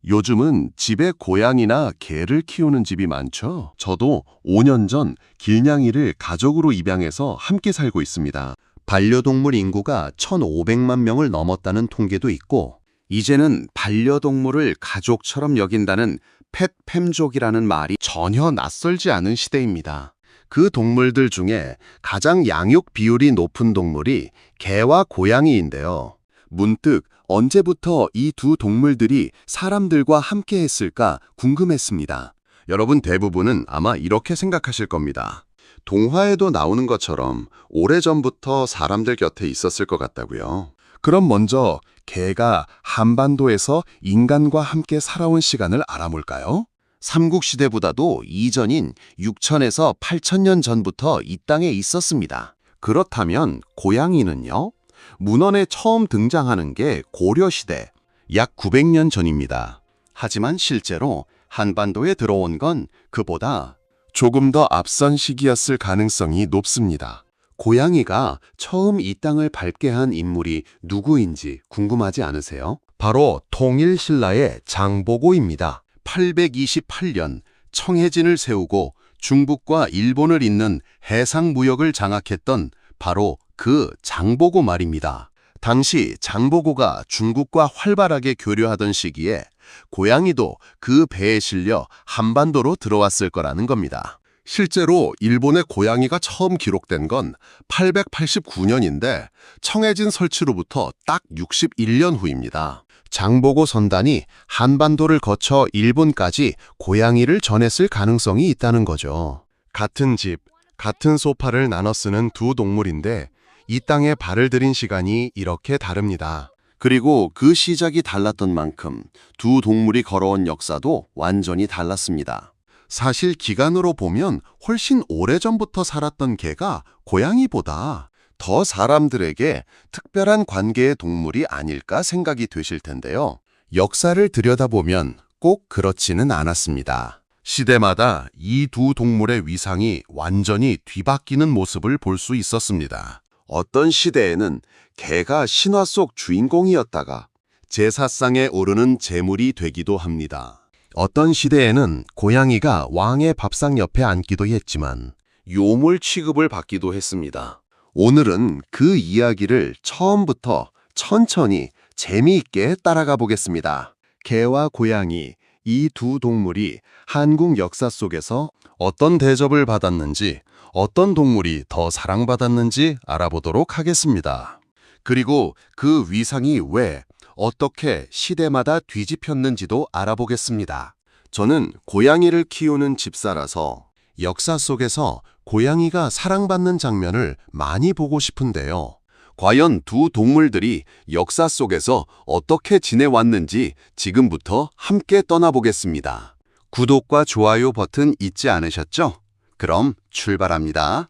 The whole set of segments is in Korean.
요즘은 집에 고양이나 개를 키우는 집이 많죠. 저도 5년 전 길냥이를 가족으로 입양해서 함께 살고 있습니다. 반려동물 인구가 1,500만 명을 넘었다는 통계도 있고, 이제는 반려동물을 가족처럼 여긴다는 펫팸족이라는 말이 전혀 낯설지 않은 시대입니다. 그 동물들 중에 가장 양육 비율이 높은 동물이 개와 고양이인데요. 문득 언제부터 이 두 동물들이 사람들과 함께 했을까 궁금했습니다. 여러분 대부분은 아마 이렇게 생각하실 겁니다. 동화에도 나오는 것처럼 오래전부터 사람들 곁에 있었을 것 같다고요. 그럼 먼저 개가 한반도에서 인간과 함께 살아온 시간을 알아볼까요? 삼국시대보다도 이전인 6천에서 8천년 전부터 이 땅에 있었습니다. 그렇다면 고양이는요? 문헌에 처음 등장하는 게 고려시대, 약 900년 전입니다. 하지만 실제로 한반도에 들어온 건 그보다 조금 더 앞선 시기였을 가능성이 높습니다. 고양이가 처음 이 땅을 밟게 한 인물이 누구인지 궁금하지 않으세요? 바로 통일신라의 장보고입니다. 828년 청해진을 세우고 중국과 일본을 잇는 해상무역을 장악했던 바로 그 장보고 말입니다. 당시 장보고가 중국과 활발하게 교류하던 시기에 고양이도 그 배에 실려 한반도로 들어왔을 거라는 겁니다. 실제로 일본의 고양이가 처음 기록된 건 889년인데 청해진 설치로부터 딱 61년 후입니다. 장보고 선단이 한반도를 거쳐 일본까지 고양이를 전했을 가능성이 있다는 거죠. 같은 집, 같은 소파를 나눠 쓰는 두 동물인데 이 땅에 발을 들인 시간이 이렇게 다릅니다. 그리고 그 시작이 달랐던 만큼 두 동물이 걸어온 역사도 완전히 달랐습니다. 사실 기간으로 보면 훨씬 오래전부터 살았던 개가 고양이보다 더 사람들에게 특별한 관계의 동물이 아닐까 생각이 되실 텐데요. 역사를 들여다보면 꼭 그렇지는 않았습니다. 시대마다 이 두 동물의 위상이 완전히 뒤바뀌는 모습을 볼 수 있었습니다. 어떤 시대에는 개가 신화 속 주인공이었다가 제사상에 오르는 제물이 되기도 합니다. 어떤 시대에는 고양이가 왕의 밥상 옆에 앉기도 했지만 요물 취급을 받기도 했습니다. 오늘은 그 이야기를 처음부터 천천히 재미있게 따라가 보겠습니다. 개와 고양이, 이 두 동물이 한국 역사 속에서 어떤 대접을 받았는지, 어떤 동물이 더 사랑받았는지 알아보도록 하겠습니다. 그리고 그 위상이 왜, 어떻게 시대마다 뒤집혔는지도 알아보겠습니다. 저는 고양이를 키우는 집사라서 역사 속에서 고양이가 사랑받는 장면을 많이 보고 싶은데요. 과연 두 동물들이 역사 속에서 어떻게 지내왔는지 지금부터 함께 떠나보겠습니다. 구독과 좋아요 버튼 잊지 않으셨죠? 그럼 출발합니다.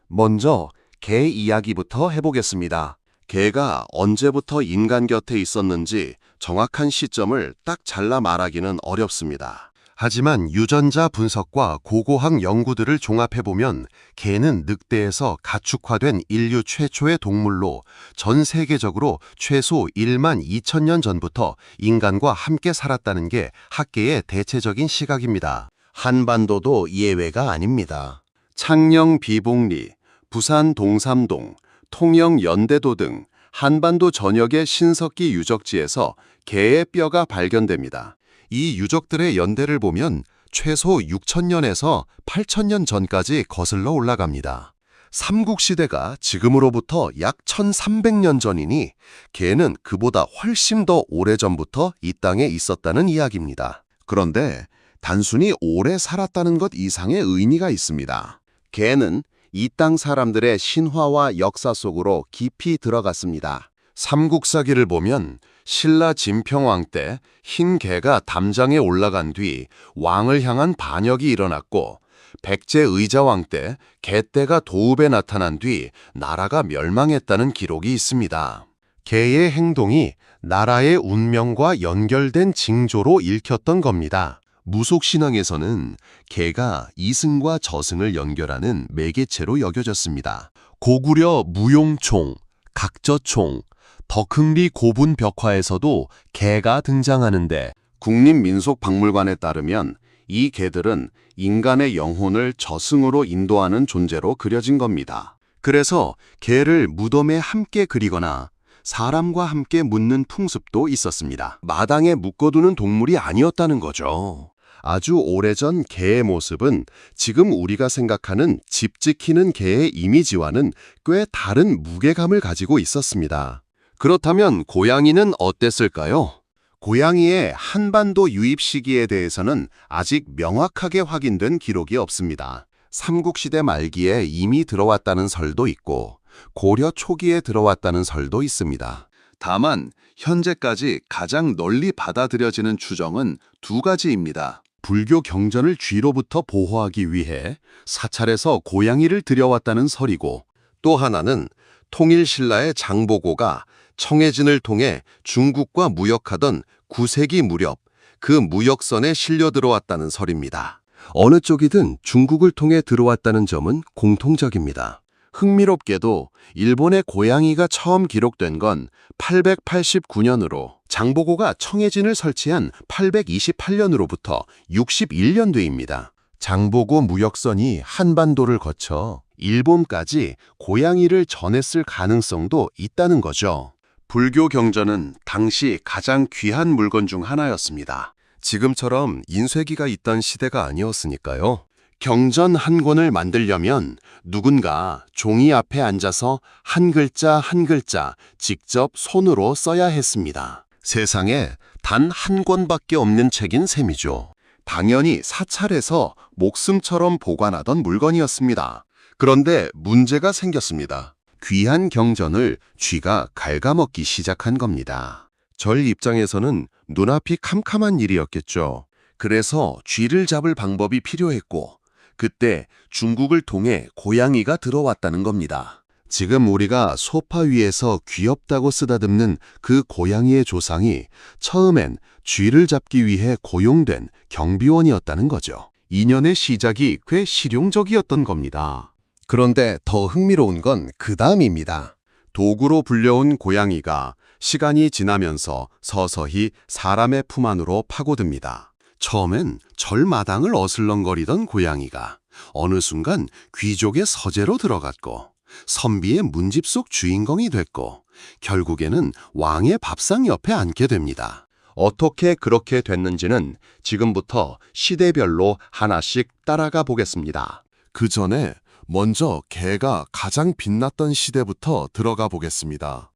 먼저 개 이야기부터 해보겠습니다. 개가 언제부터 인간 곁에 있었는지 정확한 시점을 딱 잘라 말하기는 어렵습니다. 하지만 유전자 분석과 고고학 연구들을 종합해보면 개는 늑대에서 가축화된 인류 최초의 동물로 전 세계적으로 최소 1만 2천년 전부터 인간과 함께 살았다는 게 학계의 대체적인 시각입니다. 한반도도 예외가 아닙니다. 창녕 비봉리, 부산 동삼동, 통영 연대도 등 한반도 전역의 신석기 유적지에서 개의 뼈가 발견됩니다. 이 유적들의 연대를 보면 최소 6천년에서 8천년 전까지 거슬러 올라갑니다. 삼국시대가 지금으로부터 약 1300년 전이니 개는 그보다 훨씬 더 오래전부터 이 땅에 있었다는 이야기입니다. 그런데 단순히 오래 살았다는 것 이상의 의미가 있습니다. 개는 이 땅 사람들의 신화와 역사 속으로 깊이 들어갔습니다. 삼국사기를 보면 신라 진평왕 때 흰 개가 담장에 올라간 뒤 왕을 향한 반역이 일어났고 백제 의자왕 때 개떼가 도읍에 나타난 뒤 나라가 멸망했다는 기록이 있습니다. 개의 행동이 나라의 운명과 연결된 징조로 읽혔던 겁니다. 무속신앙에서는 개가 이승과 저승을 연결하는 매개체로 여겨졌습니다. 고구려 무용총, 각저총, 덕흥리 고분 벽화에서도 개가 등장하는데 국립민속박물관에 따르면 이 개들은 인간의 영혼을 저승으로 인도하는 존재로 그려진 겁니다. 그래서 개를 무덤에 함께 그리거나 사람과 함께 묻는 풍습도 있었습니다. 마당에 묶어두는 동물이 아니었다는 거죠. 아주 오래전 개의 모습은 지금 우리가 생각하는 집 지키는 개의 이미지와는 꽤 다른 무게감을 가지고 있었습니다. 그렇다면 고양이는 어땠을까요? 고양이의 한반도 유입 시기에 대해서는 아직 명확하게 확인된 기록이 없습니다. 삼국시대 말기에 이미 들어왔다는 설도 있고 고려 초기에 들어왔다는 설도 있습니다. 다만 현재까지 가장 널리 받아들여지는 추정은 두 가지입니다. 불교 경전을 쥐로부터 보호하기 위해 사찰에서 고양이를 들여왔다는 설이고, 또 하나는 통일신라의 장보고가 청해진을 통해 중국과 무역하던 9세기 무렵 그 무역선에 실려 들어왔다는 설입니다. 어느 쪽이든 중국을 통해 들어왔다는 점은 공통적입니다. 흥미롭게도 일본의 고양이가 처음 기록된 건 889년으로 장보고가 청해진을 설치한 828년으로부터 61년 뒤입니다. 장보고 무역선이 한반도를 거쳐 일본까지 고양이를 전했을 가능성도 있다는 거죠. 불교 경전은 당시 가장 귀한 물건 중 하나였습니다. 지금처럼 인쇄기가 있던 시대가 아니었으니까요. 경전 한 권을 만들려면 누군가 종이 앞에 앉아서 한 글자 한 글자 직접 손으로 써야 했습니다. 세상에 단 한 권밖에 없는 책인 셈이죠. 당연히 사찰에서 목숨처럼 보관하던 물건이었습니다. 그런데 문제가 생겼습니다. 귀한 경전을 쥐가 갉아먹기 시작한 겁니다. 절 입장에서는 눈앞이 캄캄한 일이었겠죠. 그래서 쥐를 잡을 방법이 필요했고, 그때 중국을 통해 고양이가 들어왔다는 겁니다. 지금 우리가 소파 위에서 귀엽다고 쓰다듬는 그 고양이의 조상이 처음엔 쥐를 잡기 위해 고용된 경비원이었다는 거죠. 인연의 시작이 꽤 실용적이었던 겁니다. 그런데 더 흥미로운 건 그 다음입니다. 도구로 불려온 고양이가 시간이 지나면서 서서히 사람의 품 안으로 파고듭니다. 처음엔 절마당을 어슬렁거리던 고양이가 어느 순간 귀족의 서재로 들어갔고, 선비의 문집 속 주인공이 됐고, 결국에는 왕의 밥상 옆에 앉게 됩니다. 어떻게 그렇게 됐는지는 지금부터 시대별로 하나씩 따라가 보겠습니다. 그 전에 먼저 개가 가장 빛났던 시대부터 들어가 보겠습니다.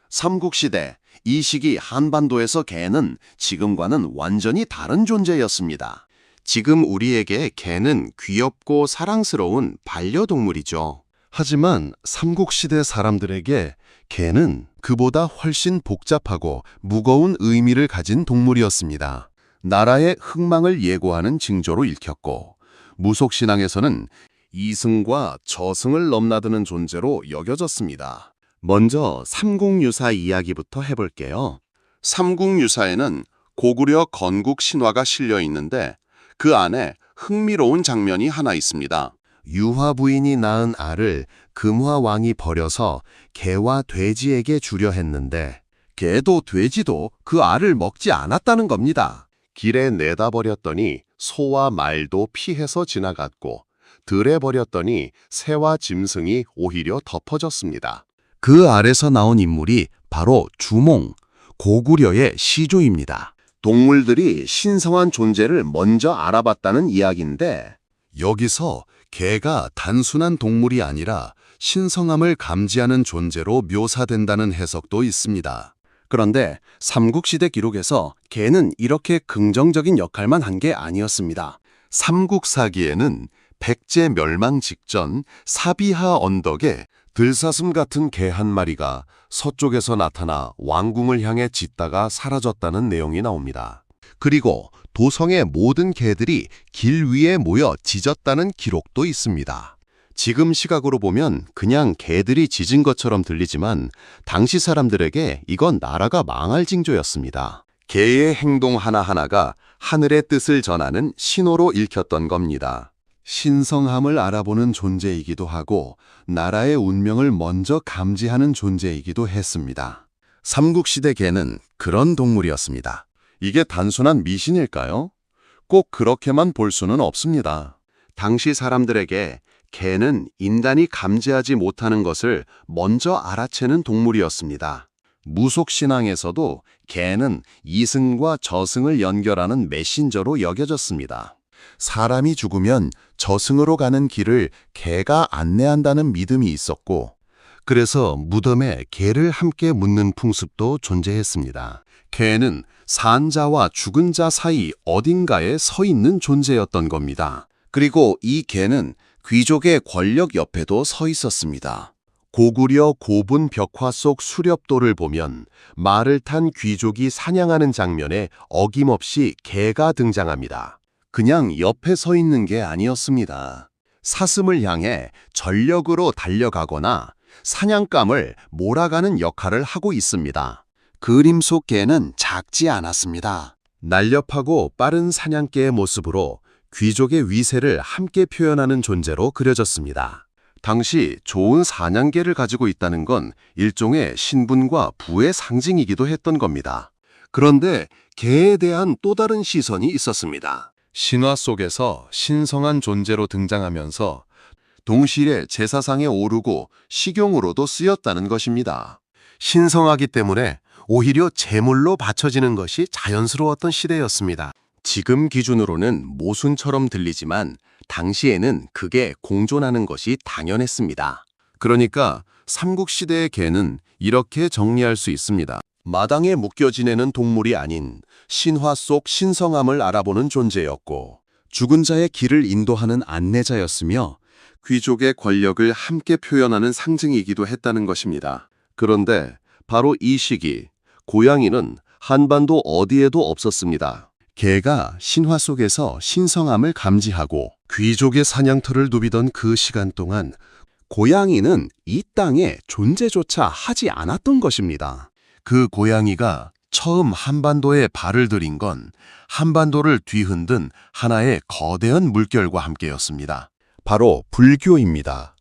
삼국시대, 이 시기 한반도에서 개는 지금과는 완전히 다른 존재였습니다. 지금 우리에게 개는 귀엽고 사랑스러운 반려동물이죠. 하지만 삼국시대 사람들에게 개는 그보다 훨씬 복잡하고 무거운 의미를 가진 동물이었습니다. 나라의 흥망을 예고하는 징조로 읽혔고, 무속신앙에서는 이승과 저승을 넘나드는 존재로 여겨졌습니다. 먼저 삼국유사 이야기부터 해볼게요. 삼국유사에는 고구려 건국 신화가 실려 있는데 그 안에 흥미로운 장면이 하나 있습니다. 유화 부인이 낳은 알을 금화 왕이 버려서 개와 돼지에게 주려 했는데 개도 돼지도 그 알을 먹지 않았다는 겁니다. 길에 내다 버렸더니 소와 말도 피해서 지나갔고, 들에 버렸더니 새와 짐승이 오히려 덮어졌습니다. 그 알에서 나온 인물이 바로 주몽, 고구려의 시조입니다. 동물들이 신성한 존재를 먼저 알아봤다는 이야기인데, 여기서 개가 단순한 동물이 아니라 신성함을 감지하는 존재로 묘사된다는 해석도 있습니다. 그런데 삼국시대 기록에서 개는 이렇게 긍정적인 역할만 한 게 아니었습니다. 삼국사기에는 백제 멸망 직전 사비하 언덕에 들사슴 같은 개 한 마리가 서쪽에서 나타나 왕궁을 향해 짖다가 사라졌다는 내용이 나옵니다. 그리고 도성의 모든 개들이 길 위에 모여 짖었다는 기록도 있습니다. 지금 시각으로 보면 그냥 개들이 짖은 것처럼 들리지만 당시 사람들에게 이건 나라가 망할 징조였습니다. 개의 행동 하나하나가 하늘의 뜻을 전하는 신호로 읽혔던 겁니다. 신성함을 알아보는 존재이기도 하고 나라의 운명을 먼저 감지하는 존재이기도 했습니다. 삼국시대 개는 그런 동물이었습니다. 이게 단순한 미신일까요? 꼭 그렇게만 볼 수는 없습니다. 당시 사람들에게 개는 인간이 감지하지 못하는 것을 먼저 알아채는 동물이었습니다. 무속신앙에서도 개는 이승과 저승을 연결하는 메신저로 여겨졌습니다. 사람이 죽으면 저승으로 가는 길을 개가 안내한다는 믿음이 있었고, 그래서 무덤에 개를 함께 묻는 풍습도 존재했습니다. 개는 산자와 죽은 자 사이 어딘가에 서 있는 존재였던 겁니다. 그리고 이 개는 귀족의 권력 옆에도 서 있었습니다. 고구려 고분 벽화 속 수렵도를 보면 말을 탄 귀족이 사냥하는 장면에 어김없이 개가 등장합니다. 그냥 옆에 서 있는 게 아니었습니다. 사슴을 향해 전력으로 달려가거나 사냥감을 몰아가는 역할을 하고 있습니다. 그림 속 개는 작지 않았습니다. 날렵하고 빠른 사냥개의 모습으로 귀족의 위세를 함께 표현하는 존재로 그려졌습니다. 당시 좋은 사냥개를 가지고 있다는 건 일종의 신분과 부의 상징이기도 했던 겁니다. 그런데 개에 대한 또 다른 시선이 있었습니다. 신화 속에서 신성한 존재로 등장하면서 동실의 제사상에 오르고 식용으로도 쓰였다는 것입니다. 신성하기 때문에 오히려 제물로 바쳐지는 것이 자연스러웠던 시대였습니다. 지금 기준으로는 모순처럼 들리지만 당시에는 그게 공존하는 것이 당연했습니다. 그러니까 삼국시대의 개는 이렇게 정리할 수 있습니다. 마당에 묶여 지내는 동물이 아닌 신화 속 신성함을 알아보는 존재였고, 죽은 자의 길을 인도하는 안내자였으며 귀족의 권력을 함께 표현하는 상징이기도 했다는 것입니다. 그런데 바로 이 시기 고양이는 한반도 어디에도 없었습니다. 개가 신화 속에서 신성함을 감지하고 귀족의 사냥터를 누비던 그 시간 동안 고양이는 이 땅에 존재조차 하지 않았던 것입니다. 그 고양이가 처음 한반도에 발을 들인 건 한반도를 뒤흔든 하나의 거대한 물결과 함께였습니다. 바로 불교입니다.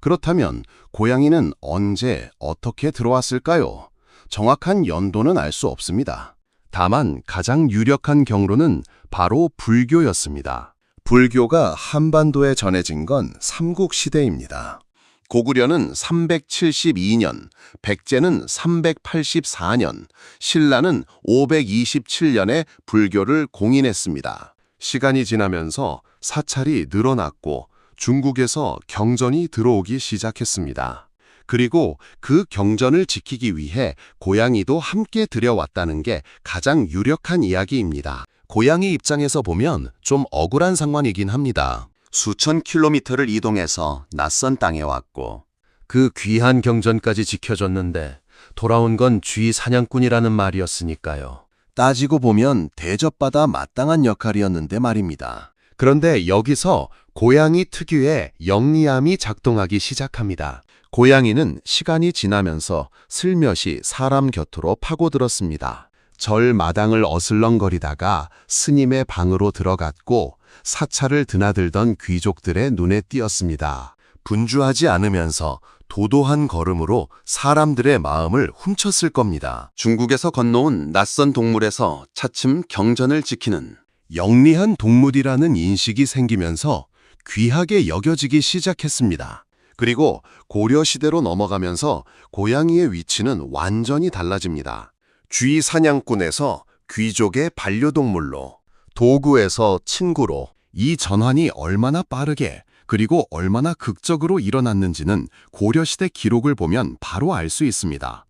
그렇다면 고양이는 언제 어떻게 들어왔을까요? 정확한 연도는 알 수 없습니다. 다만 가장 유력한 경로는 바로 불교였습니다. 불교가 한반도에 전해진 건 삼국시대입니다. 고구려는 372년, 백제는 384년, 신라는 527년에 불교를 공인했습니다. 시간이 지나면서 사찰이 늘어났고 중국에서 경전이 들어오기 시작했습니다. 그리고 그 경전을 지키기 위해 고양이도 함께 들여왔다는 게 가장 유력한 이야기입니다. 고양이 입장에서 보면 좀 억울한 상황이긴 합니다. 수천 킬로미터를 이동해서 낯선 땅에 왔고 그 귀한 경전까지 지켜줬는데 돌아온 건 쥐 사냥꾼이라는 말이었으니까요. 따지고 보면 대접받아 마땅한 역할이었는데 말입니다. 그런데 여기서 고양이 특유의 영리함이 작동하기 시작합니다. 고양이는 시간이 지나면서 슬며시 사람 곁으로 파고들었습니다. 절 마당을 어슬렁거리다가 스님의 방으로 들어갔고 사찰을 드나들던 귀족들의 눈에 띄었습니다. 분주하지 않으면서 도도한 걸음으로 사람들의 마음을 훔쳤을 겁니다. 중국에서 건너온 낯선 동물에서 차츰 경전을 지키는 영리한 동물이라는 인식이 생기면서 귀하게 여겨지기 시작했습니다. 그리고 고려시대로 넘어가면서 고양이의 위치는 완전히 달라집니다. 쥐 사냥꾼에서 귀족의 반려동물로, 도구에서 친구로, 이 전환이 얼마나 빠르게 그리고 얼마나 극적으로 일어났는지는 고려시대 기록을 보면 바로 알 수 있습니다.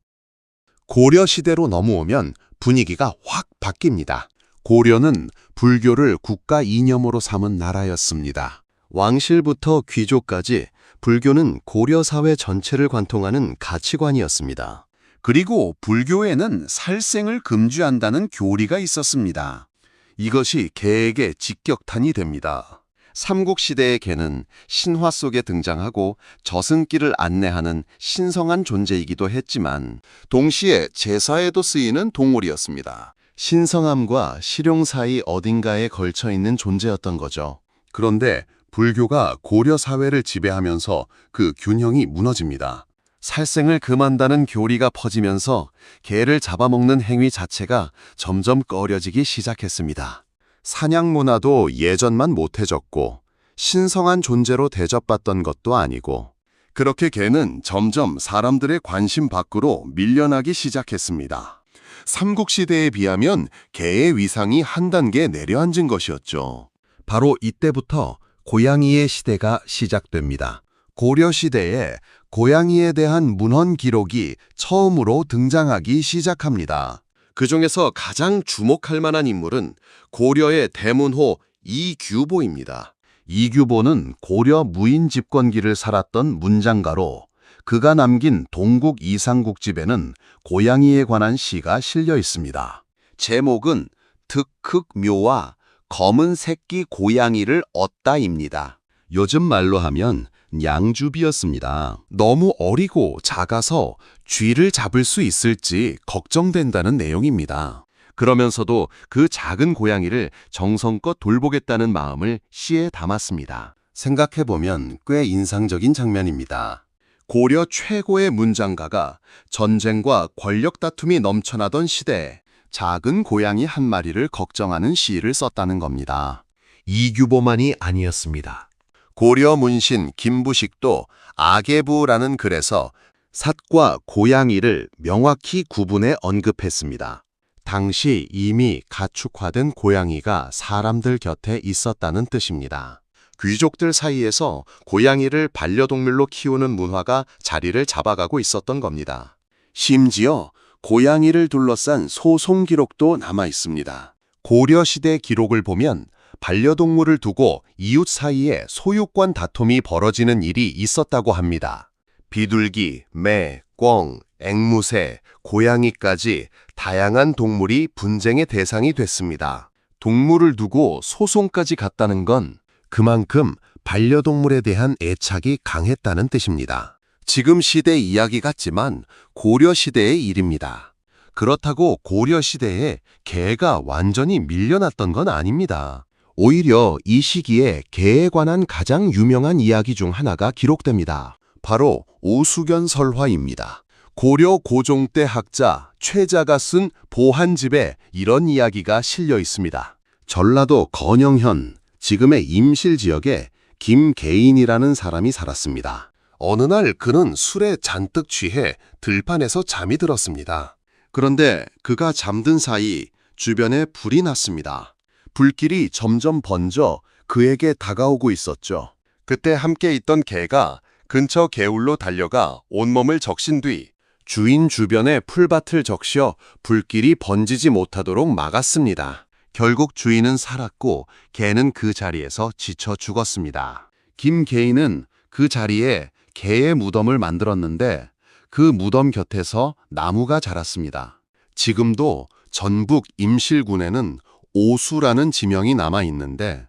고려시대로 넘어오면 분위기가 확 바뀝니다. 고려는 불교를 국가 이념으로 삼은 나라였습니다. 왕실부터 귀족까지 불교는 고려 사회 전체를 관통하는 가치관이었습니다. 그리고 불교에는 살생을 금지한다는 교리가 있었습니다. 이것이 개에게 직격탄이 됩니다. 삼국시대의 개는 신화 속에 등장하고 저승길을 안내하는 신성한 존재이기도 했지만 동시에 제사에도 쓰이는 동물이었습니다. 신성함과 실용 사이 어딘가에 걸쳐 있는 존재였던 거죠. 그런데 불교가 고려 사회를 지배하면서 그 균형이 무너집니다. 살생을 금한다는 교리가 퍼지면서 개를 잡아먹는 행위 자체가 점점 꺼려지기 시작했습니다. 사냥 문화도 예전만 못해졌고 신성한 존재로 대접받던 것도 아니고 그렇게 개는 점점 사람들의 관심 밖으로 밀려나기 시작했습니다. 삼국시대에 비하면 개의 위상이 한 단계 내려앉은 것이었죠. 바로 이때부터 고양이의 시대가 시작됩니다. 고려시대에 고양이에 대한 문헌 기록이 처음으로 등장하기 시작합니다. 그 중에서 가장 주목할 만한 인물은 고려의 대문호 이규보입니다. 이규보는 고려 무인 집권기를 살았던 문장가로 그가 남긴 동국 이상국집에는 고양이에 관한 시가 실려 있습니다. 제목은 득흑묘와 검은 새끼 고양이를 얻다입니다. 요즘 말로 하면 양주비였습니다. 너무 어리고 작아서 쥐를 잡을 수 있을지 걱정된다는 내용입니다. 그러면서도 그 작은 고양이를 정성껏 돌보겠다는 마음을 시에 담았습니다. 생각해보면 꽤 인상적인 장면입니다. 고려 최고의 문장가가 전쟁과 권력 다툼이 넘쳐나던 시대에 작은 고양이 한 마리를 걱정하는 시를 썼다는 겁니다. 이규보만이 아니었습니다. 고려 문신 김부식도 아계부라는 글에서 삿과 고양이를 명확히 구분해 언급했습니다. 당시 이미 가축화된 고양이가 사람들 곁에 있었다는 뜻입니다. 귀족들 사이에서 고양이를 반려동물로 키우는 문화가 자리를 잡아가고 있었던 겁니다. 심지어 고양이를 둘러싼 소송 기록도 남아 있습니다. 고려시대 기록을 보면 반려동물을 두고 이웃 사이에 소유권 다툼이 벌어지는 일이 있었다고 합니다. 비둘기, 매, 꿩, 앵무새, 고양이까지 다양한 동물이 분쟁의 대상이 됐습니다. 동물을 두고 소송까지 갔다는 건 그만큼 반려동물에 대한 애착이 강했다는 뜻입니다. 지금 시대 이야기 같지만 고려 시대의 일입니다. 그렇다고 고려 시대에 개가 완전히 밀려났던 건 아닙니다. 오히려 이 시기에 개에 관한 가장 유명한 이야기 중 하나가 기록됩니다. 바로 오수견 설화입니다. 고려 고종 때 학자 최자가 쓴 보한집에 이런 이야기가 실려 있습니다. 전라도 건영현, 지금의 임실 지역에 김계인이라는 사람이 살았습니다. 어느 날 그는 술에 잔뜩 취해 들판에서 잠이 들었습니다. 그런데 그가 잠든 사이 주변에 불이 났습니다. 불길이 점점 번져 그에게 다가오고 있었죠. 그때 함께 있던 개가 근처 개울로 달려가 온몸을 적신 뒤 주인 주변에 풀밭을 적셔 불길이 번지지 못하도록 막았습니다. 결국 주인은 살았고 개는 그 자리에서 지쳐 죽었습니다. 김계인은 그 자리에 개의 무덤을 만들었는데 그 무덤 곁에서 나무가 자랐습니다. 지금도 전북 임실군에는 오수라는 지명이 남아 있는데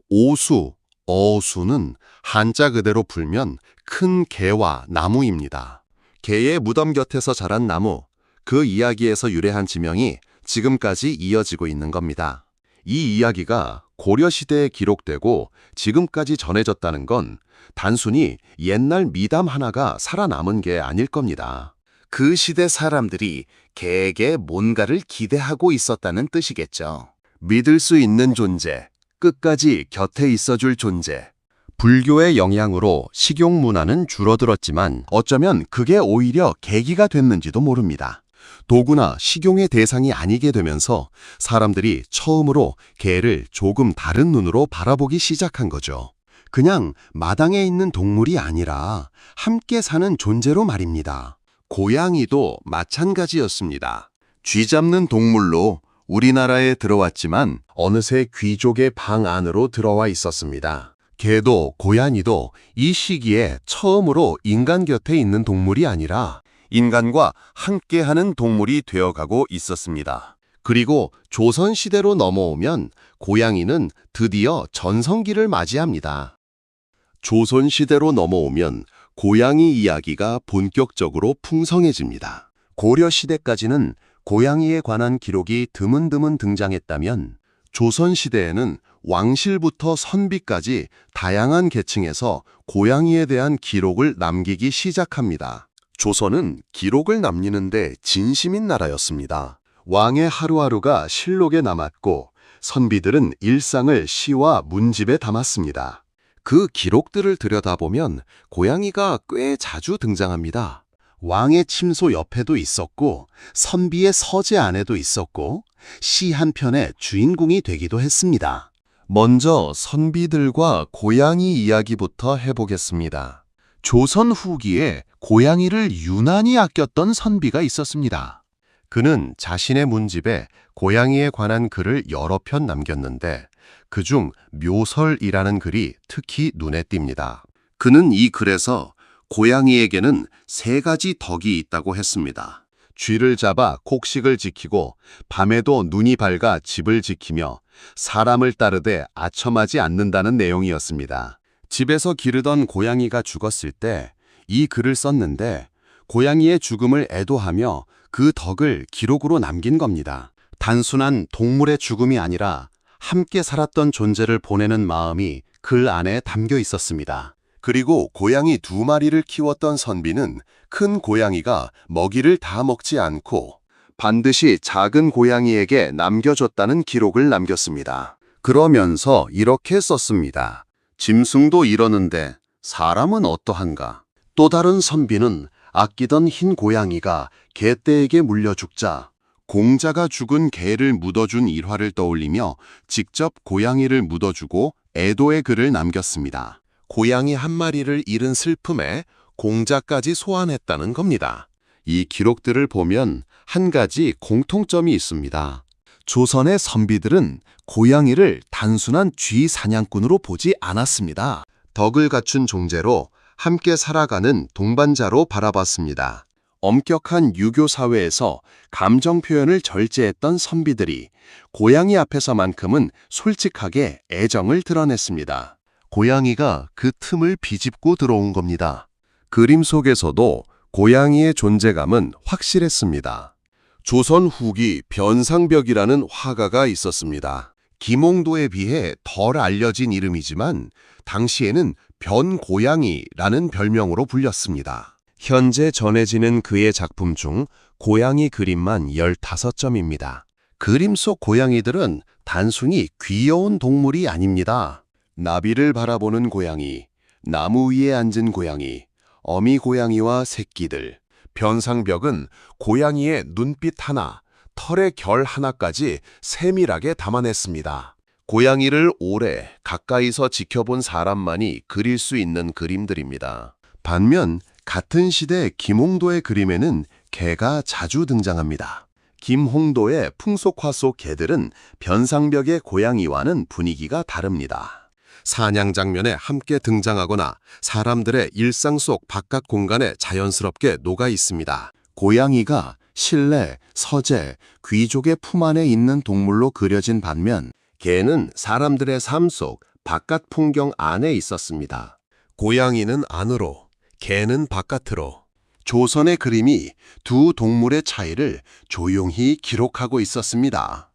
오수, 어수는 한자 그대로 풀면 큰 개와 나무입니다. 개의 무덤 곁에서 자란 나무, 그 이야기에서 유래한 지명이 지금까지 이어지고 있는 겁니다. 이 이야기가 고려시대에 기록되고 지금까지 전해졌다는 건 단순히 옛날 미담 하나가 살아남은 게 아닐 겁니다. 그 시대 사람들이 개에게 뭔가를 기대하고 있었다는 뜻이겠죠. 믿을 수 있는 존재, 끝까지 곁에 있어줄 존재. 불교의 영향으로 식용 문화는 줄어들었지만 어쩌면 그게 오히려 계기가 됐는지도 모릅니다. 도구나 식용의 대상이 아니게 되면서 사람들이 처음으로 개를 조금 다른 눈으로 바라보기 시작한 거죠. 그냥 마당에 있는 동물이 아니라 함께 사는 존재로 말입니다. 고양이도 마찬가지였습니다. 쥐 잡는 동물로 우리나라에 들어왔지만 어느새 귀족의 방 안으로 들어와 있었습니다. 개도 고양이도 이 시기에 처음으로 인간 곁에 있는 동물이 아니라 인간과 함께하는 동물이 되어가고 있었습니다. 그리고 조선시대로 넘어오면 고양이는 드디어 전성기를 맞이합니다. 조선시대로 넘어오면 고양이 이야기가 본격적으로 풍성해집니다. 고려시대까지는 고양이에 관한 기록이 드문드문 등장했다면 조선시대에는 왕실부터 선비까지 다양한 계층에서 고양이에 대한 기록을 남기기 시작합니다. 조선은 기록을 남기는데 진심인 나라였습니다. 왕의 하루하루가 실록에 남았고 선비들은 일상을 시와 문집에 담았습니다. 그 기록들을 들여다보면 고양이가 꽤 자주 등장합니다. 왕의 침소 옆에도 있었고 선비의 서재 안에도 있었고 시 한 편의 주인공이 되기도 했습니다. 먼저 선비들과 고양이 이야기부터 해보겠습니다. 조선 후기에 고양이를 유난히 아꼈던 선비가 있었습니다. 그는 자신의 문집에 고양이에 관한 글을 여러 편 남겼는데 그중 묘설이라는 글이 특히 눈에 띕니다. 그는 이 글에서 고양이에게는 3가지 덕이 있다고 했습니다. 쥐를 잡아 곡식을 지키고 밤에도 눈이 밝아 집을 지키며 사람을 따르되 아첨하지 않는다는 내용이었습니다. 집에서 기르던 고양이가 죽었을 때 이 글을 썼는데 고양이의 죽음을 애도하며 그 덕을 기록으로 남긴 겁니다. 단순한 동물의 죽음이 아니라 함께 살았던 존재를 보내는 마음이 글 안에 담겨 있었습니다. 그리고 고양이 2마리를 키웠던 선비는 큰 고양이가 먹이를 다 먹지 않고 반드시 작은 고양이에게 남겨줬다는 기록을 남겼습니다. 그러면서 이렇게 썼습니다. 짐승도 이러는데 사람은 어떠한가? 또 다른 선비는 아끼던 흰 고양이가 개떼에게 물려 죽자 공자가 죽은 개를 묻어준 일화를 떠올리며 직접 고양이를 묻어주고 애도의 글을 남겼습니다. 고양이 1마리를 잃은 슬픔에 공자까지 소환했다는 겁니다. 이 기록들을 보면 한 가지 공통점이 있습니다. 조선의 선비들은 고양이를 단순한 쥐 사냥꾼으로 보지 않았습니다. 덕을 갖춘 존재로 함께 살아가는 동반자로 바라봤습니다. 엄격한 유교 사회에서 감정 표현을 절제했던 선비들이 고양이 앞에서만큼은 솔직하게 애정을 드러냈습니다. 고양이가 그 틈을 비집고 들어온 겁니다. 그림 속에서도 고양이의 존재감은 확실했습니다. 조선 후기 변상벽이라는 화가가 있었습니다. 김홍도에 비해 덜 알려진 이름이지만 당시에는 변고양이라는 별명으로 불렸습니다. 현재 전해지는 그의 작품 중 고양이 그림만 15점입니다. 그림 속 고양이들은 단순히 귀여운 동물이 아닙니다. 나비를 바라보는 고양이, 나무 위에 앉은 고양이, 어미 고양이와 새끼들, 변상벽은 고양이의 눈빛 하나, 털의 결 하나까지 세밀하게 담아냈습니다. 고양이를 오래 가까이서 지켜본 사람만이 그릴 수 있는 그림들입니다. 반면 같은 시대 김홍도의 그림에는 개가 자주 등장합니다. 김홍도의 풍속화 속 개들은 변상벽의 고양이와는 분위기가 다릅니다. 사냥 장면에 함께 등장하거나 사람들의 일상 속 바깥 공간에 자연스럽게 녹아 있습니다. 고양이가 신뢰, 서재, 귀족의 품 안에 있는 동물로 그려진 반면 개는 사람들의 삶 속 바깥 풍경 안에 있었습니다. 고양이는 안으로, 개는 바깥으로. 조선의 그림이 두 동물의 차이를 조용히 기록하고 있었습니다.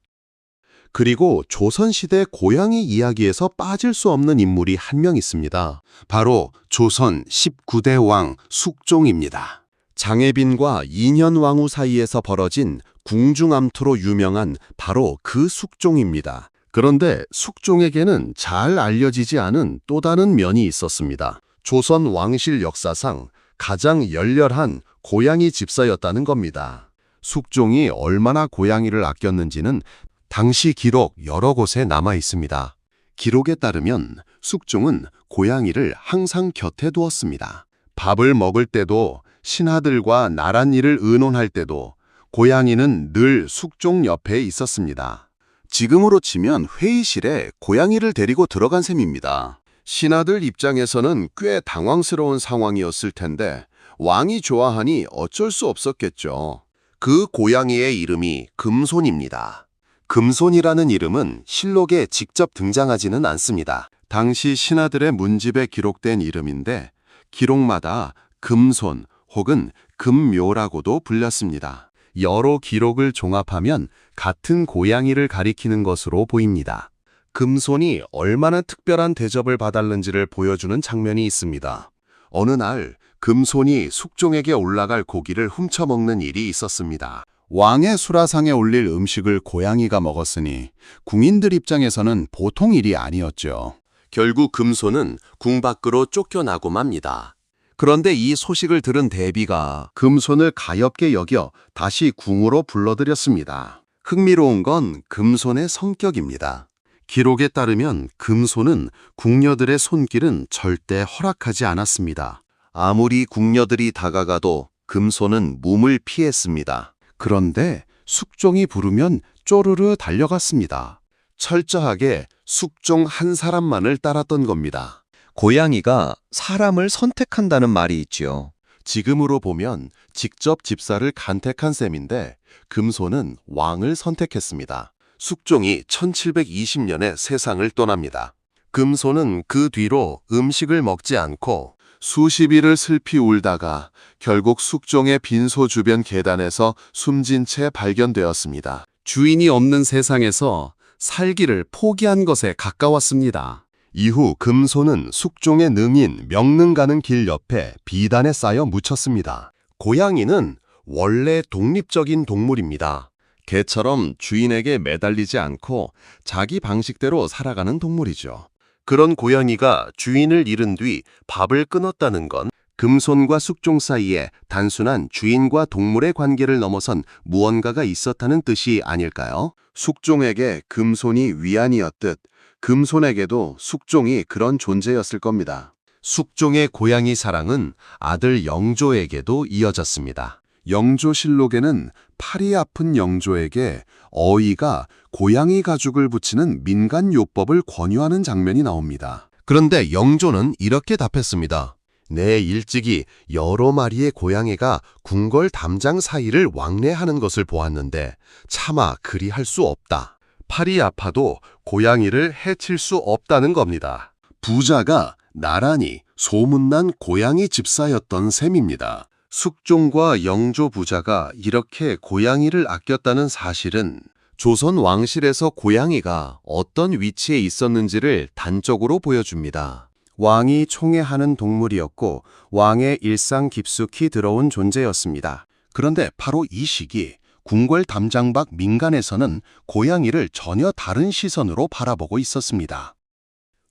그리고 조선시대 고양이 이야기에서 빠질 수 없는 인물이 한 명 있습니다. 바로 조선 19대 왕 숙종입니다. 장혜빈과 인현왕후 사이에서 벌어진 궁중암투로 유명한 바로 그 숙종입니다. 그런데 숙종에게는 잘 알려지지 않은 또 다른 면이 있었습니다. 조선 왕실 역사상 가장 열렬한 고양이 집사였다는 겁니다. 숙종이 얼마나 고양이를 아꼈는지는 당시 기록 여러 곳에 남아 있습니다. 기록에 따르면 숙종은 고양이를 항상 곁에 두었습니다. 밥을 먹을 때도 신하들과 나란 일을 의논할 때도 고양이는 늘 숙종 옆에 있었습니다. 지금으로 치면 회의실에 고양이를 데리고 들어간 셈입니다. 신하들 입장에서는 꽤 당황스러운 상황이었을 텐데 왕이 좋아하니 어쩔 수 없었겠죠. 그 고양이의 이름이 금손입니다. 금손이라는 이름은 실록에 직접 등장하지는 않습니다. 당시 신하들의 문집에 기록된 이름인데 기록마다 금손 혹은 금묘라고도 불렸습니다. 여러 기록을 종합하면 같은 고양이를 가리키는 것으로 보입니다. 금손이 얼마나 특별한 대접을 받았는지를 보여주는 장면이 있습니다. 어느 날 금손이 숙종에게 올라갈 고기를 훔쳐먹는 일이 있었습니다. 왕의 수라상에 올릴 음식을 고양이가 먹었으니 궁인들 입장에서는 보통 일이 아니었죠. 결국 금손은 궁 밖으로 쫓겨나고 맙니다. 그런데 이 소식을 들은 대비가 금손을 가엾게 여겨 다시 궁으로 불러들였습니다. 흥미로운 건 금손의 성격입니다. 기록에 따르면 금손은 궁녀들의 손길은 절대 허락하지 않았습니다. 아무리 궁녀들이 다가가도 금손은 몸을 피했습니다. 그런데 숙종이 부르면 쪼르르 달려갔습니다. 철저하게 숙종 한 사람만을 따랐던 겁니다. 고양이가 사람을 선택한다는 말이 있지요. 지금으로 보면 직접 집사를 간택한 셈인데 금손은 왕을 선택했습니다. 숙종이 1720년에 세상을 떠납니다. 금손은 그 뒤로 음식을 먹지 않고 수십 일을 슬피 울다가 결국 숙종의 빈소 주변 계단에서 숨진 채 발견되었습니다. 주인이 없는 세상에서 살기를 포기한 것에 가까웠습니다. 이후 금손은 숙종의 능인 명능 가는 길 옆에 비단에 쌓여 묻혔습니다. 고양이는 원래 독립적인 동물입니다. 개처럼 주인에게 매달리지 않고 자기 방식대로 살아가는 동물이죠. 그런 고양이가 주인을 잃은 뒤 밥을 끊었다는 건 금손과 숙종 사이에 단순한 주인과 동물의 관계를 넘어선 무언가가 있었다는 뜻이 아닐까요? 숙종에게 금손이 위안이었듯 금손에게도 숙종이 그런 존재였을 겁니다. 숙종의 고양이 사랑은 아들 영조에게도 이어졌습니다. 영조실록에는 팔이 아픈 영조에게 어이가 고양이 가죽을 붙이는 민간요법을 권유하는 장면이 나옵니다. 그런데 영조는 이렇게 답했습니다. 내 일찍이 여러 마리의 고양이가 궁궐 담장 사이를 왕래하는 것을 보았는데 차마 그리 할 수 없다. 팔이 아파도 고양이를 해칠 수 없다는 겁니다. 부자가 나란히 소문난 고양이 집사였던 셈입니다. 숙종과 영조 부자가 이렇게 고양이를 아꼈다는 사실은 조선 왕실에서 고양이가 어떤 위치에 있었는지를 단적으로 보여줍니다. 왕이 총애하는 동물이었고 왕의 일상 깊숙이 들어온 존재였습니다. 그런데 바로 이 시기 궁궐 담장 밖 민간에서는 고양이를 전혀 다른 시선으로 바라보고 있었습니다.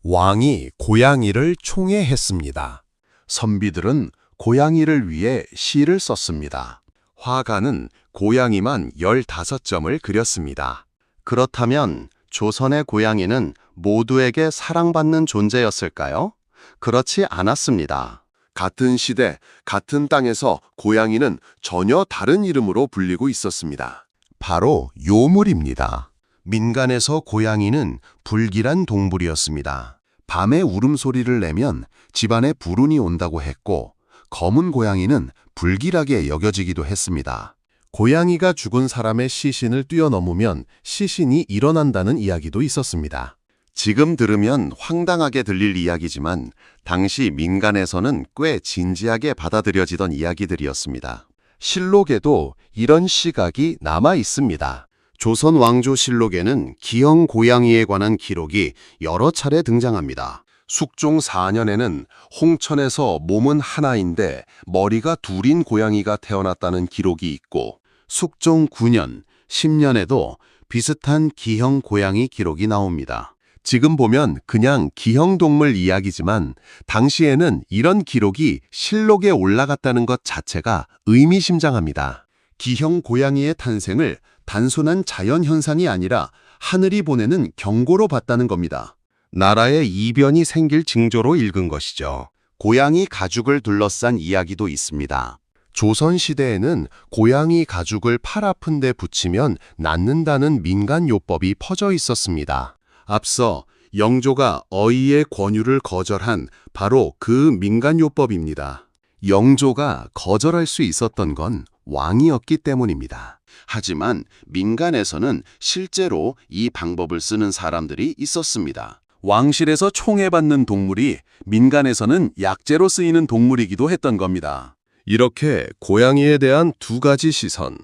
왕이 고양이를 총애했습니다. 선비들은 고양이를 위해 시를 썼습니다. 화가는 고양이만 15점을 그렸습니다. 그렇다면 조선의 고양이는 모두에게 사랑받는 존재였을까요? 그렇지 않았습니다. 같은 시대, 같은 땅에서 고양이는 전혀 다른 이름으로 불리고 있었습니다. 바로 요물입니다. 민간에서 고양이는 불길한 동물이었습니다. 밤에 울음소리를 내면 집안에 불운이 온다고 했고 검은 고양이는 불길하게 여겨지기도 했습니다. 고양이가 죽은 사람의 시신을 뛰어넘으면 시신이 일어난다는 이야기도 있었습니다. 지금 들으면 황당하게 들릴 이야기지만 당시 민간에서는 꽤 진지하게 받아들여지던 이야기들이었습니다. 실록에도 이런 시각이 남아 있습니다. 조선 왕조 실록에는 기형 고양이에 관한 기록이 여러 차례 등장합니다. 숙종 4년에는 홍천에서 몸은 하나인데 머리가 둘인 고양이가 태어났다는 기록이 있고 숙종 9년, 10년에도 비슷한 기형 고양이 기록이 나옵니다. 지금 보면 그냥 기형 동물 이야기지만 당시에는 이런 기록이 실록에 올라갔다는 것 자체가 의미심장합니다. 기형 고양이의 탄생을 단순한 자연현상이 아니라 하늘이 보내는 경고로 봤다는 겁니다. 나라에 이변이 생길 징조로 읽은 것이죠. 고양이 가죽을 둘러싼 이야기도 있습니다. 조선시대에는 고양이 가죽을 팔 아픈 데 붙이면 낫는다는 민간요법이 퍼져 있었습니다. 앞서 영조가 어이의 권유를 거절한 바로 그 민간요법입니다. 영조가 거절할 수 있었던 건 왕이었기 때문입니다. 하지만 민간에서는 실제로 이 방법을 쓰는 사람들이 있었습니다. 왕실에서 총애받는 동물이 민간에서는 약재로 쓰이는 동물이기도 했던 겁니다. 이렇게 고양이에 대한 두 가지 시선,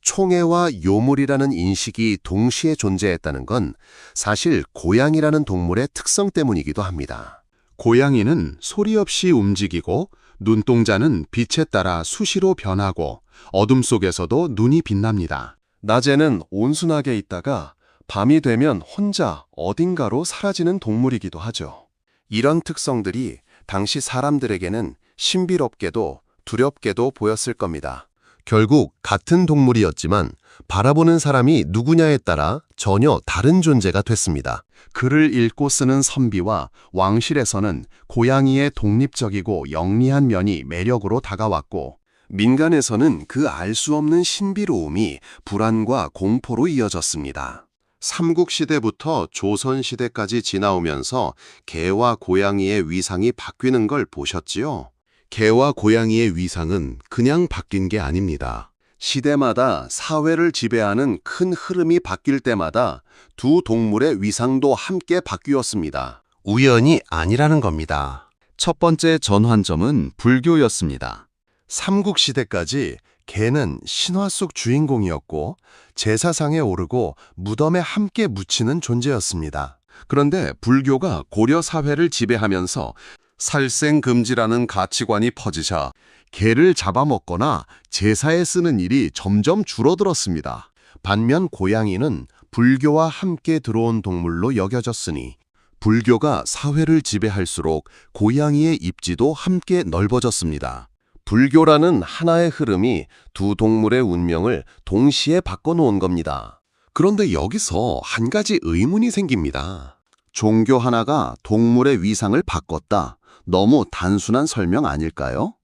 총애와 요물이라는 인식이 동시에 존재했다는 건 사실 고양이라는 동물의 특성 때문이기도 합니다. 고양이는 소리 없이 움직이고 눈동자는 빛에 따라 수시로 변하고 어둠 속에서도 눈이 빛납니다. 낮에는 온순하게 있다가 밤이 되면 혼자 어딘가로 사라지는 동물이기도 하죠. 이런 특성들이 당시 사람들에게는 신비롭게도 두렵게도 보였을 겁니다. 결국 같은 동물이었지만 바라보는 사람이 누구냐에 따라 전혀 다른 존재가 됐습니다. 글을 읽고 쓰는 선비와 왕실에서는 고양이의 독립적이고 영리한 면이 매력으로 다가왔고, 민간에서는 그 알 수 없는 신비로움이 불안과 공포로 이어졌습니다. 삼국시대부터 조선시대까지 지나오면서 개와 고양이의 위상이 바뀌는 걸 보셨지요? 개와 고양이의 위상은 그냥 바뀐 게 아닙니다. 시대마다 사회를 지배하는 큰 흐름이 바뀔 때마다 두 동물의 위상도 함께 바뀌었습니다. 우연이 아니라는 겁니다. 첫 번째 전환점은 불교였습니다. 삼국시대까지 개는 신화 속 주인공이었고 제사상에 오르고 무덤에 함께 묻히는 존재였습니다. 그런데 불교가 고려 사회를 지배하면서 살생금지라는 가치관이 퍼지자 개를 잡아먹거나 제사에 쓰는 일이 점점 줄어들었습니다. 반면 고양이는 불교와 함께 들어온 동물로 여겨졌으니 불교가 사회를 지배할수록 고양이의 입지도 함께 넓어졌습니다. 불교라는 하나의 흐름이 두 동물의 운명을 동시에 바꿔놓은 겁니다. 그런데 여기서 한 가지 의문이 생깁니다. 종교 하나가 동물의 위상을 바꿨다. 너무 단순한 설명 아닐까요?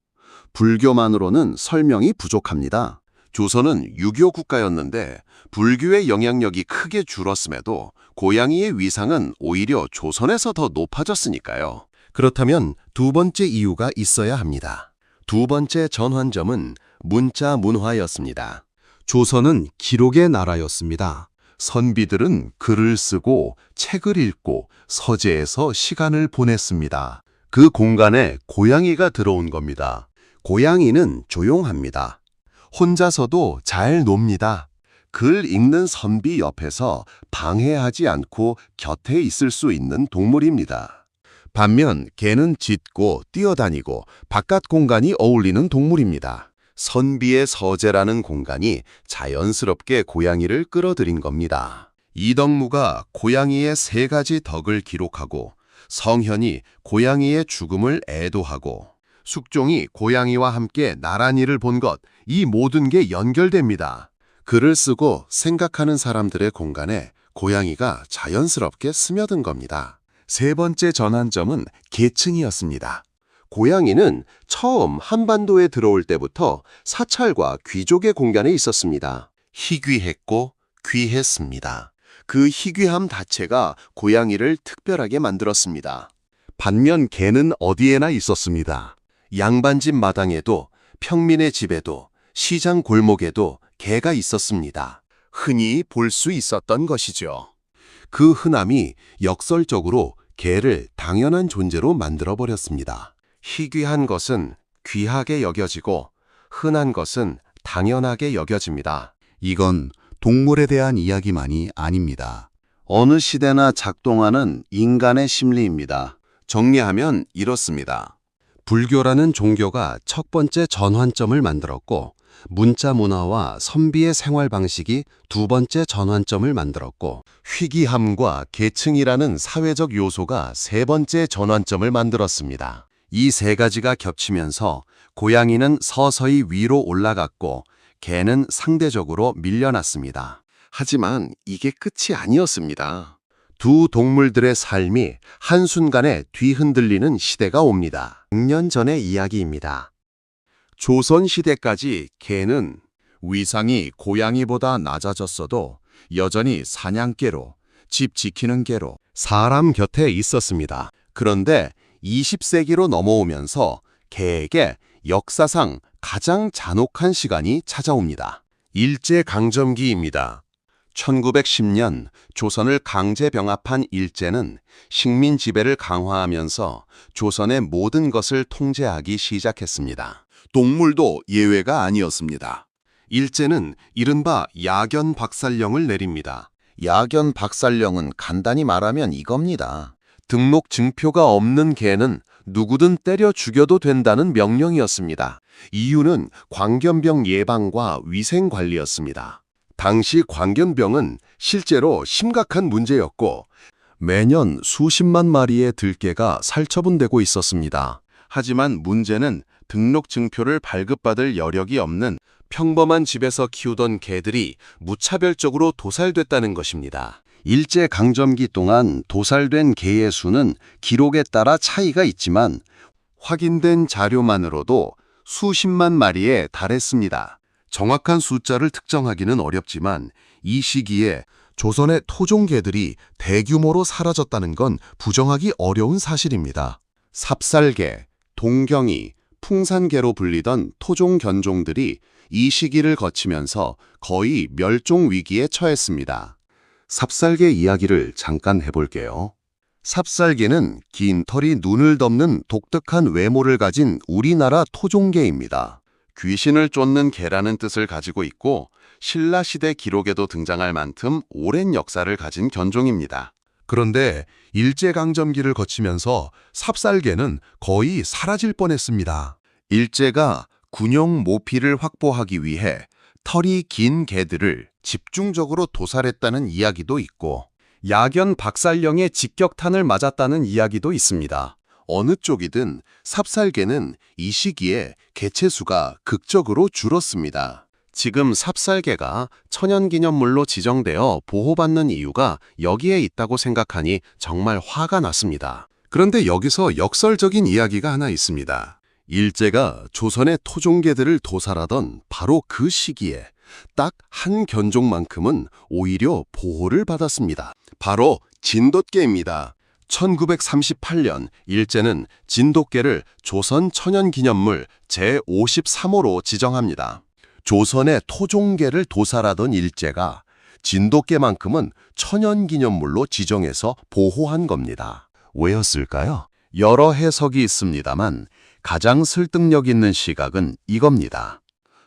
불교만으로는 설명이 부족합니다. 조선은 유교 국가였는데 불교의 영향력이 크게 줄었음에도 고양이의 위상은 오히려 조선에서 더 높아졌으니까요. 그렇다면 두 번째 이유가 있어야 합니다. 두 번째 전환점은 문자 문화였습니다. 조선은 기록의 나라였습니다. 선비들은 글을 쓰고 책을 읽고 서재에서 시간을 보냈습니다. 그 공간에 고양이가 들어온 겁니다. 고양이는 조용합니다. 혼자서도 잘 놉니다. 글 읽는 선비 옆에서 방해하지 않고 곁에 있을 수 있는 동물입니다. 반면 개는 짖고 뛰어다니고 바깥 공간이 어울리는 동물입니다. 선비의 서재라는 공간이 자연스럽게 고양이를 끌어들인 겁니다. 이덕무가 고양이의 3가지 덕을 기록하고 성현이 고양이의 죽음을 애도하고 숙종이 고양이와 함께 나란히를 본 것, 이 모든 게 연결됩니다. 글을 쓰고 생각하는 사람들의 공간에 고양이가 자연스럽게 스며든 겁니다. 세 번째 전환점은 계층이었습니다. 고양이는 처음 한반도에 들어올 때부터 사찰과 귀족의 공간에 있었습니다. 희귀했고 귀했습니다. 그 희귀함 자체가 고양이를 특별하게 만들었습니다. 반면 개는 어디에나 있었습니다. 양반집 마당에도 평민의 집에도 시장 골목에도 개가 있었습니다. 흔히 볼 수 있었던 것이죠. 그 흔함이 역설적으로 개를 당연한 존재로 만들어버렸습니다. 희귀한 것은 귀하게 여겨지고 흔한 것은 당연하게 여겨집니다. 이건 동물에 대한 이야기만이 아닙니다. 어느 시대나 작동하는 인간의 심리입니다. 정리하면 이렇습니다. 불교라는 종교가 첫 번째 전환점을 만들었고, 문자 문화와 선비의 생활 방식이 두 번째 전환점을 만들었고, 희귀함과 계층이라는 사회적 요소가 세 번째 전환점을 만들었습니다. 이 3가지가 겹치면서 고양이는 서서히 위로 올라갔고 개는 상대적으로 밀려났습니다. 하지만 이게 끝이 아니었습니다. 두 동물들의 삶이 한순간에 뒤흔들리는 시대가 옵니다. 100년 전의 이야기입니다. 조선시대까지 개는 위상이 고양이보다 낮아졌어도 여전히 사냥개로, 집 지키는 개로 사람 곁에 있었습니다. 그런데 20세기로 넘어오면서 개에게 역사상 가장 잔혹한 시간이 찾아옵니다. 일제강점기입니다. 1910년 조선을 강제 병합한 일제는 식민 지배를 강화하면서 조선의 모든 것을 통제하기 시작했습니다. 동물도 예외가 아니었습니다. 일제는 이른바 야견 박살령을 내립니다. 야견 박살령은 간단히 말하면 이겁니다. 등록 증표가 없는 개는 누구든 때려 죽여도 된다는 명령이었습니다. 이유는 광견병 예방과 위생 관리였습니다. 당시 광견병은 실제로 심각한 문제였고 매년 수십만 마리의 들개가 살처분되고 있었습니다. 하지만 문제는 등록 증표를 발급받을 여력이 없는 평범한 집에서 키우던 개들이 무차별적으로 도살됐다는 것입니다. 일제 강점기 동안 도살된 개의 수는 기록에 따라 차이가 있지만 확인된 자료만으로도 수십만 마리에 달했습니다. 정확한 숫자를 특정하기는 어렵지만 이 시기에 조선의 토종개들이 대규모로 사라졌다는 건 부정하기 어려운 사실입니다. 삽살개, 동경이, 풍산개로 불리던 토종 견종들이 이 시기를 거치면서 거의 멸종 위기에 처했습니다. 삽살개 이야기를 잠깐 해볼게요. 삽살개는 긴 털이 눈을 덮는 독특한 외모를 가진 우리나라 토종개입니다. 귀신을 쫓는 개라는 뜻을 가지고 있고 신라시대 기록에도 등장할 만큼 오랜 역사를 가진 견종입니다. 그런데 일제강점기를 거치면서 삽살개는 거의 사라질 뻔했습니다. 일제가 군용 모피를 확보하기 위해 털이 긴 개들을 집중적으로 도살했다는 이야기도 있고 야견 박살령의 직격탄을 맞았다는 이야기도 있습니다. 어느 쪽이든 삽살개는 이 시기에 개체수가 극적으로 줄었습니다. 지금 삽살개가 천연기념물로 지정되어 보호받는 이유가 여기에 있다고 생각하니 정말 화가 났습니다. 그런데 여기서 역설적인 이야기가 하나 있습니다. 일제가 조선의 토종개들을 도살하던 바로 그 시기에 딱 한 견종만큼은 오히려 보호를 받았습니다. 바로 진돗개입니다. 1938년 일제는 진돗개를 조선 천연기념물 제53호로 지정합니다. 조선의 토종개를 도살하던 일제가 진돗개만큼은 천연기념물로 지정해서 보호한 겁니다. 왜였을까요? 여러 해석이 있습니다만 가장 설득력 있는 시각은 이겁니다.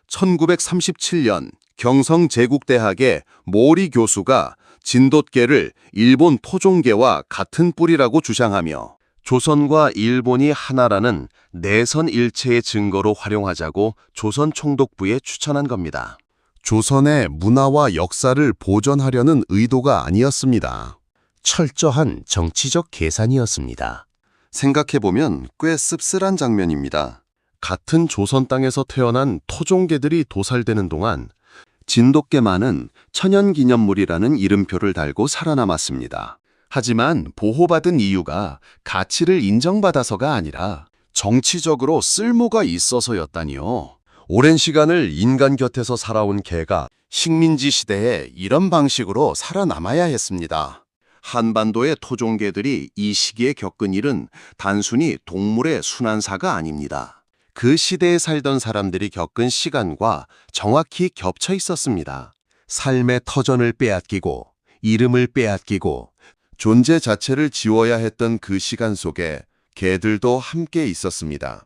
1937년 경성제국대학의 모리 교수가 진돗개를 일본 토종개와 같은 뿌리라고 주장하며 조선과 일본이 하나라는 내선 일체의 증거로 활용하자고 조선 총독부에 추천한 겁니다. 조선의 문화와 역사를 보존하려는 의도가 아니었습니다. 철저한 정치적 계산이었습니다. 생각해보면 꽤 씁쓸한 장면입니다. 같은 조선 땅에서 태어난 토종개들이 도살되는 동안 진돗개만은 천연기념물이라는 이름표를 달고 살아남았습니다. 하지만 보호받은 이유가 가치를 인정받아서가 아니라 정치적으로 쓸모가 있어서였다니요. 오랜 시간을 인간 곁에서 살아온 개가 식민지 시대에 이런 방식으로 살아남아야 했습니다. 한반도의 토종개들이 이 시기에 겪은 일은 단순히 동물의 순환사가 아닙니다. 그 시대에 살던 사람들이 겪은 시간과 정확히 겹쳐 있었습니다. 삶의 터전을 빼앗기고 이름을 빼앗기고 존재 자체를 지워야 했던 그 시간 속에 개들도 함께 있었습니다.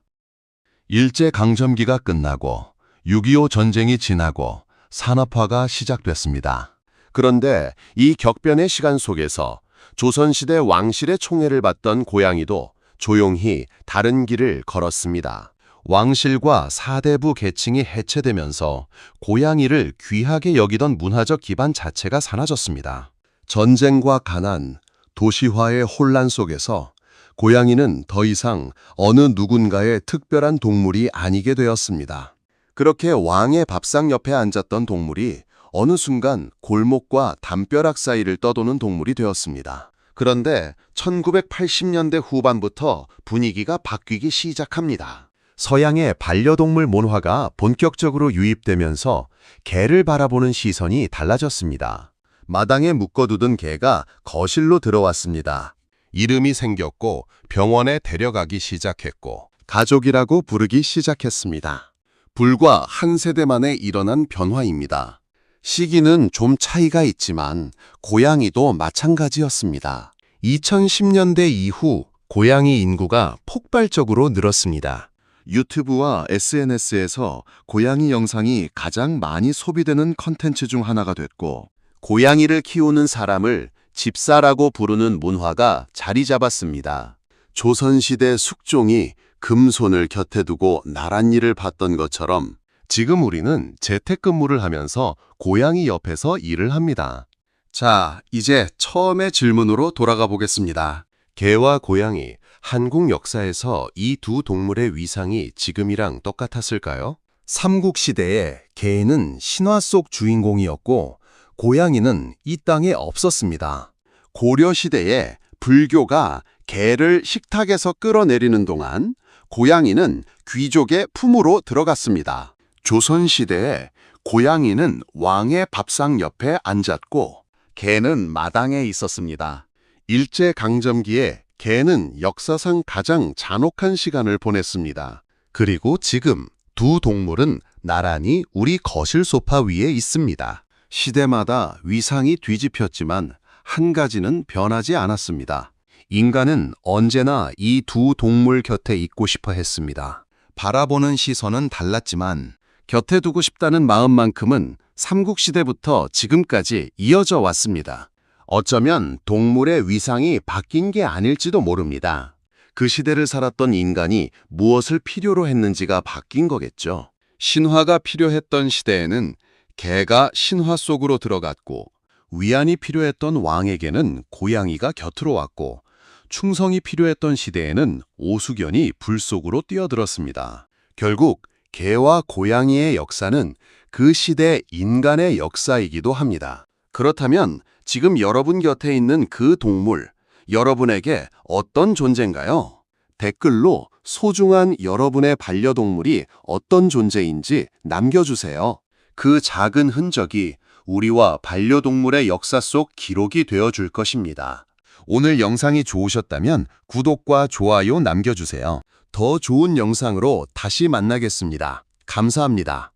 일제강점기가 끝나고 6.25 전쟁이 지나고 산업화가 시작됐습니다. 그런데 이 격변의 시간 속에서 조선시대 왕실의 총애를 받던 고양이도 조용히 다른 길을 걸었습니다. 왕실과 사대부 계층이 해체되면서 고양이를 귀하게 여기던 문화적 기반 자체가 사라졌습니다. 전쟁과 가난, 도시화의 혼란 속에서 고양이는 더 이상 어느 누군가의 특별한 동물이 아니게 되었습니다. 그렇게 왕의 밥상 옆에 앉았던 동물이 어느 순간 골목과 담벼락 사이를 떠도는 동물이 되었습니다. 그런데 1980년대 후반부터 분위기가 바뀌기 시작합니다. 서양의 반려동물 문화가 본격적으로 유입되면서 개를 바라보는 시선이 달라졌습니다. 마당에 묶어두던 개가 거실로 들어왔습니다. 이름이 생겼고 병원에 데려가기 시작했고 가족이라고 부르기 시작했습니다. 불과 한 세대 만에 일어난 변화입니다. 시기는 좀 차이가 있지만 고양이도 마찬가지였습니다. 2010년대 이후 고양이 인구가 폭발적으로 늘었습니다. 유튜브와 SNS에서 고양이 영상이 가장 많이 소비되는 컨텐츠 중 하나가 됐고, 고양이를 키우는 사람을 집사라고 부르는 문화가 자리 잡았습니다. 조선시대 숙종이 금손을 곁에 두고 나란 일을 봤던 것처럼 지금 우리는 재택근무를 하면서 고양이 옆에서 일을 합니다. 자, 이제 처음의 질문으로 돌아가 보겠습니다. 개와 고양이, 한국 역사에서 이 두 동물의 위상이 지금이랑 똑같았을까요? 삼국시대에 개는 신화 속 주인공이었고 고양이는 이 땅에 없었습니다. 고려시대에 불교가 개를 식탁에서 끌어내리는 동안 고양이는 귀족의 품으로 들어갔습니다. 조선시대에 고양이는 왕의 밥상 옆에 앉았고 개는 마당에 있었습니다. 일제강점기에 개는 역사상 가장 잔혹한 시간을 보냈습니다. 그리고 지금 두 동물은 나란히 우리 거실 소파 위에 있습니다. 시대마다 위상이 뒤집혔지만 한 가지는 변하지 않았습니다. 인간은 언제나 이 두 동물 곁에 있고 싶어 했습니다. 바라보는 시선은 달랐지만 곁에 두고 싶다는 마음만큼은 삼국시대부터 지금까지 이어져 왔습니다. 어쩌면 동물의 위상이 바뀐 게 아닐지도 모릅니다. 그 시대를 살았던 인간이 무엇을 필요로 했는지가 바뀐 거겠죠. 신화가 필요했던 시대에는 개가 신화 속으로 들어갔고, 위안이 필요했던 왕에게는 고양이가 곁으로 왔고, 충성이 필요했던 시대에는 오수견이 불 속으로 뛰어들었습니다. 결국 개와 고양이의 역사는 그 시대 인간의 역사이기도 합니다. 그렇다면 지금 여러분 곁에 있는 그 동물, 여러분에게 어떤 존재인가요? 댓글로 소중한 여러분의 반려동물이 어떤 존재인지 남겨주세요. 그 작은 흔적이 우리와 반려동물의 역사 속 기록이 되어줄 것입니다. 오늘 영상이 좋으셨다면 구독과 좋아요 남겨주세요. 더 좋은 영상으로 다시 만나겠습니다. 감사합니다.